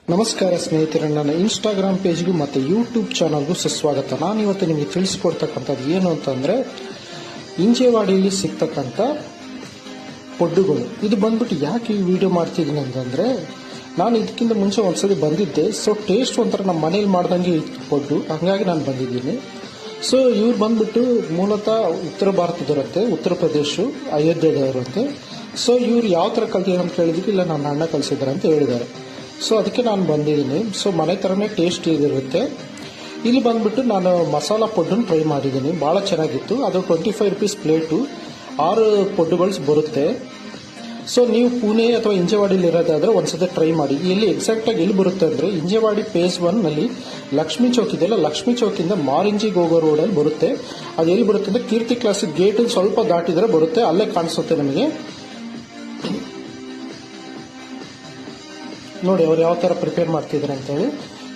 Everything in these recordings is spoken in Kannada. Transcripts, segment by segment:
ನಮಸ್ಕಾರ ಸ್ನೇಹಿತರೆ, ನನ್ನ ಇನ್ಸ್ಟಾಗ್ರಾಮ್ ಪೇಜ್ಗೂ ಮತ್ತು ಯೂಟ್ಯೂಬ್ ಚಾನಲ್ಗೂ ಸುಸ್ವಾಗತ. ನಾನು ಇವತ್ತು ನಿಮಗೆ ತಿಳಿಸ್ಕೊಡ್ತಕ್ಕಂಥದ್ದು ಏನು ಅಂತಂದರೆ, ಇಂಜೇವಾಡಿಯಲ್ಲಿ ಸಿಗ್ತಕ್ಕಂಥ ಪೊಡ್ಡುಗಳು. ಇದು ಬಂದ್ಬಿಟ್ಟು ಯಾಕೆ ಈ ವಿಡಿಯೋ ಮಾಡ್ತಿದ್ದೀನಿ ಅಂತಂದರೆ, ನಾನು ಇದಕ್ಕಿಂತ ಮುಂಚೆ ಒಂದ್ಸತಿ ಬಂದಿದ್ದೆ. ಸೊ ಟೇಸ್ಟ್ ಒಂಥರ ನಮ್ಮ ಮನೇಲಿ ಮಾಡ್ದಂಗೆ ಇತ್ತು ಪೊಡ್ಡು, ಹಾಗಾಗಿ ನಾನು ಬಂದಿದ್ದೀನಿ. ಸೊ ಇವ್ರು ಬಂದ್ಬಿಟ್ಟು ಮೂಲತಃ ಉತ್ತರ ಭಾರತದವರಂತೆ, ಉತ್ತರ ಪ್ರದೇಶ ಅಯೋಧ್ಯೆದವರಂತೆ. ಸೊ ಇವ್ರು ಯಾವ ಥರ ಕಲ್ತಿದ್ದಾರೆ ಅಂತ ಕೇಳಿದಕ್ಕೆ, ಇಲ್ಲ ನನ್ನ ಅಣ್ಣ ಕಲಿಸಿದ್ದಾರೆ ಅಂತ ಹೇಳಿದ್ದಾರೆ. ಸೊ ಅದಕ್ಕೆ ನಾನು ಬಂದಿದ್ದೀನಿ. ಸೊ ಮನೆ ಥರನೇ ಟೇಸ್ಟ್ ಇರುತ್ತೆ. ಇಲ್ಲಿ ಬಂದ್ಬಿಟ್ಟು ನಾನು ಮಸಾಲ ಪೊಡ್ಡನ್ನು ಟ್ರೈ ಮಾಡಿದ್ದೀನಿ, ಭಾಳ ಚೆನ್ನಾಗಿತ್ತು. ಅದು 25 ರೂಪೀಸ್ ಪ್ಲೇಟು, 6 ಪೊಡ್ಡುಗಳು ಬರುತ್ತೆ. ಸೊ ನೀವು ಪುಣೆ ಅಥವಾ ಇಂಜೇವಾಡಿಲಿ ಇರೋದಾದರೆ ಒಂದ್ಸತಿ ಟ್ರೈ ಮಾಡಿ. ಎಲ್ಲಿ ಎಕ್ಸಾಕ್ಟಾಗಿ ಎಲ್ಲಿ ಬರುತ್ತೆ ಅಂದರೆ, ಇಂಜೇವಾಡಿ ಫೇಸ್ 1ನಲ್ಲಿ ಲಕ್ಷ್ಮೀ ಚೌಕ್ ಇದೆಯಲ್ಲ, ಲಕ್ಷ್ಮೀ ಚೌಕಿಂದ ಮಾರಿಂಜಿಗೆ ಹೋಗೋ ರೋಡಲ್ಲಿ ಬರುತ್ತೆ. ಅದು ಎಲ್ಲಿ ಬರುತ್ತೆ ಅಂದರೆ, ಕೀರ್ತಿ ಕ್ಲಾಸಿಕ್ ಗೇಟ್ ಸ್ವಲ್ಪ ದಾಟಿದರೆ ಬರುತ್ತೆ, ಅಲ್ಲೇ ಕಾಣಿಸುತ್ತೆ ನಮಗೆ. ನೋಡಿ ಅವ್ರು ಯಾವ ಥರ ಪ್ರಿಪೇರ್ ಮಾಡ್ತಿದ್ದಾರೆ ಅಂತೇಳಿ.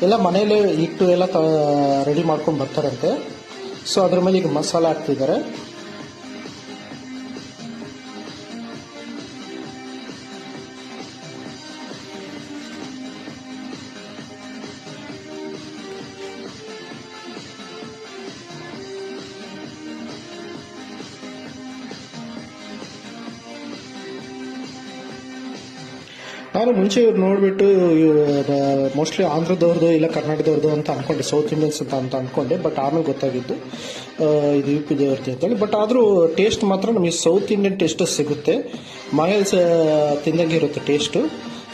ಎಲ್ಲ ಮನೇಲಿ ಹಿಟ್ಟು ಎಲ್ಲ ರೆಡಿ ಮಾಡ್ಕೊಂಡು ಬರ್ತಾರಂತೆ. ಸೊ ಅದ್ರ ಮೇಲೆ ಈಗ ಮಸಾಲ ಹಾಕ್ತಿದ್ದಾರೆ. ನಾನು ಮುಂಚೆ ಇವ್ರು ನೋಡಿಬಿಟ್ಟು ಮೋಸ್ಟ್ಲಿ ಆಂಧ್ರದವ್ರದ್ದು ಇಲ್ಲ ಕರ್ನಾಟಕದವ್ರದ್ದು ಅಂತ ಅನ್ಕೊಂಡೆ, ಸೌತ್ ಇಂಡಿಯನ್ಸ್ ಅಂತ ಅನ್ಕೊಂಡೆ. ಬಟ್ ಆಮೇಲೆ ಗೊತ್ತಾಗಿದ್ದು ಇದು ಯು ಪಿ ದೇವ್ರದ್ದು ಅಂತೇಳಿ. ಬಟ್ ಆದರೂ ಟೇಸ್ಟ್ ಮಾತ್ರ ನಮಗೆ ಸೌತ್ ಇಂಡಿಯನ್ ಟೇಸ್ಟ್ ಸಿಗುತ್ತೆ, ಮನೇಲಿ ತಿಂದಂಗೆ ಇರುತ್ತೆ ಟೇಸ್ಟು.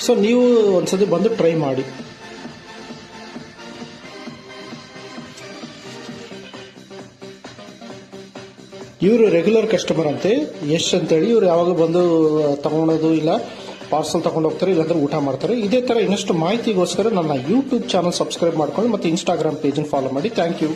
ಸೊ ನೀವು ಒಂದ್ಸತಿ ಬಂದು ಟ್ರೈ ಮಾಡಿ. ಇವರು ರೆಗ್ಯುಲರ್ ಕಸ್ಟಮರ್ ಅಂತೆ, ಯಶ್ ಅಂತೇಳಿ. ಇವ್ರು ಯಾವಾಗ ಬಂದು ತಗೊಳೋದು ಇಲ್ಲ ಪಾರ್ಸಲ್ ತಗೊಂಡು ಹೋಗ್ತಾರೆ, ಇಲ್ಲಾಂದ್ರೆ ಊಟ ಮಾಡ್ತಾರೆ. ಇದೇ ಥರ ಇನ್ನಷ್ಟು ಮಾಹಿತಿಗೋಸ್ಕರ ನನ್ನ ಯೂಟ್ಯೂಬ್ ಚಾನಲ್ ಸಬ್ಸ್ಕ್ರೈಬ್ ಮಾಡ್ಕೊಂಡು ಮತ್ತು ಇನ್ಸ್ಟಾಗ್ರಾಮ್ ಪೇಜನ್ನು ಫಾಲೋ ಮಾಡಿ. Thank you.